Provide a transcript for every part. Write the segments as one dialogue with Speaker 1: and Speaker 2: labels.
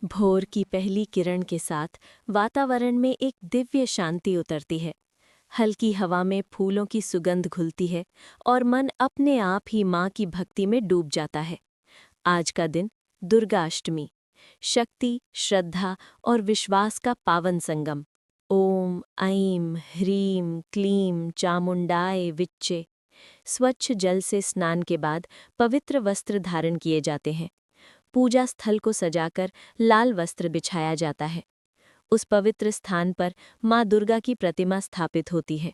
Speaker 1: भोर की पहली किरण के साथ वातावरण में एक दिव्य शांति उतरती है। हल्की हवा में फूलों की सुगंध घुलती है और मन अपने आप ही माँ की भक्ति में डूब जाता है। आज का दिन दुर्गा अष्टमी, शक्ति, श्रद्धा और विश्वास का पावन संगम। ओम ऐं ह्रीं क्लीं चामुंडाय विच्चे। स्वच्छ जल से स्नान के बाद पवित्र वस्त्र धारण किए जाते हैं। पूजा स्थल को सजाकर लाल वस्त्र बिछाया जाता है। उस पवित्र स्थान पर माँ दुर्गा की प्रतिमा स्थापित होती है।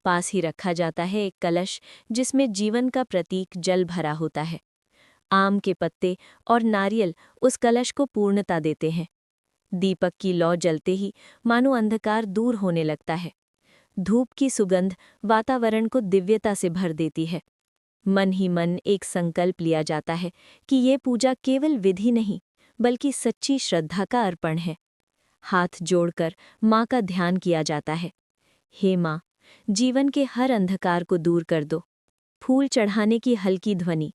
Speaker 1: पास ही रखा जाता है एक कलश जिसमें जीवन का प्रतीक जल भरा होता है। आम के पत्ते और नारियल उस कलश को पूर्णता देते हैं। दीपक की लौ जलते ही मानो अंधकार दूर होने लगता है। धूप की सुगंध वातावरण को दिव्यता से भर देती है। मन ही मन एक संकल्प लिया जाता है कि ये पूजा केवल विधि नहीं बल्कि सच्ची श्रद्धा का अर्पण है। हाथ जोड़कर माँ का ध्यान किया जाता है। हे माँ, जीवन के हर अंधकार को दूर कर दो। फूल चढ़ाने की हल्की ध्वनि।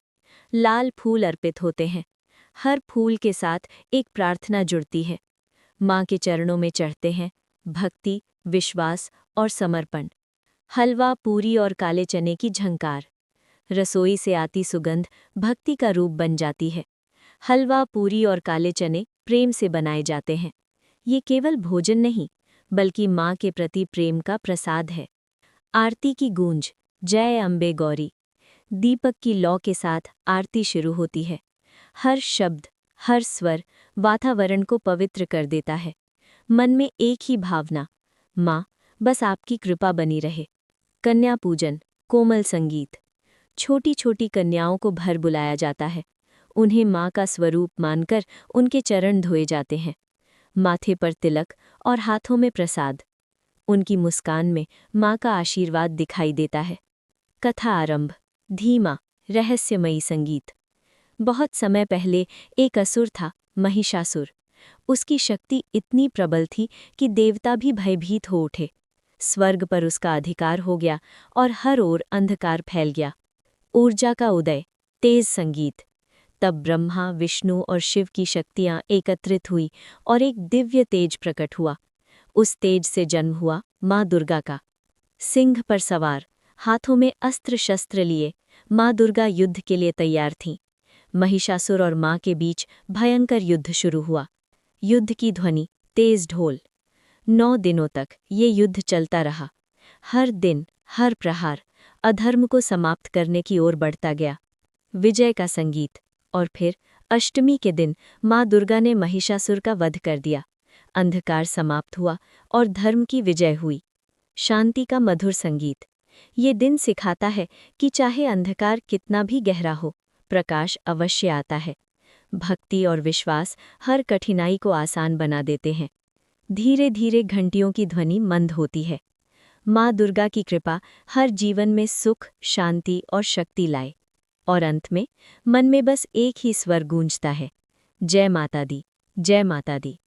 Speaker 1: लाल फूल अर्पित होते हैं। हर फूल के साथ एक प्रार्थना जुड़ती है। माँ के चरणों में चढ़ते हैं भक्ति, विश्वास और समर्पण। हलवा, पूरी और काले चने की झंकार। रसोई से आती सुगंध भक्ति का रूप बन जाती है। हलवा, पूरी और काले चने प्रेम से बनाए जाते हैं। ये केवल भोजन नहीं बल्कि माँ के प्रति प्रेम का प्रसाद है। आरती की गूंज, जय अम्बे गौरी। दीपक की लौ के साथ आरती शुरू होती है। हर शब्द, हर स्वर वातावरण को पवित्र कर देता है। मन में एक ही भावना, माँ, बस आपकी कृपा बनी रहे। कन्या पूजन, कोमल संगीत। छोटी छोटी कन्याओं को भर बुलाया जाता है। उन्हें माँ का स्वरूप मानकर उनके चरण धोए जाते हैं। माथे पर तिलक और हाथों में प्रसाद। उनकी मुस्कान में माँ का आशीर्वाद दिखाई देता है। कथा आरंभ, धीमा, रहस्यमयी संगीत। बहुत समय पहले एक असुर था, महिषासुर। उसकी शक्ति इतनी प्रबल थी कि देवता भी भयभीत हो उठे। स्वर्ग पर उसका अधिकार हो गया और हर ओर अंधकार फैल गया। ऊर्जा का उदय, तेज संगीत। तब ब्रह्मा, विष्णु और शिव की शक्तियां एकत्रित हुई और एक दिव्य तेज प्रकट हुआ। उस तेज से जन्म हुआ माँ दुर्गा का। सिंह पर सवार, हाथों में अस्त्र शस्त्र लिए, माँ दुर्गा युद्ध के लिए तैयार थीं। महिषासुर और माँ के बीच भयंकर युद्ध शुरू हुआ। युद्ध की ध्वनि, तेज ढोल। 9 दिनों तक ये युद्ध चलता रहा। हर दिन, हर प्रहार अधर्म को समाप्त करने की ओर बढ़ता गया। विजय का संगीत। और फिर अष्टमी के दिन माँ दुर्गा ने महिषासुर का वध कर दिया। अंधकार समाप्त हुआ और धर्म की विजय हुई। शांति का मधुर संगीत। ये दिन सिखाता है कि चाहे अंधकार कितना भी गहरा हो, प्रकाश अवश्य आता है। भक्ति और विश्वास हर कठिनाई को आसान बना देते हैं। धीरे धीरे घंटियों की ध्वनि मंद होती है। माँ दुर्गा की कृपा हर जीवन में सुख, शांति और शक्ति लाए। और अंत में मन में बस एक ही स्वर गूंजता है, जय माता दी, जय माता दी।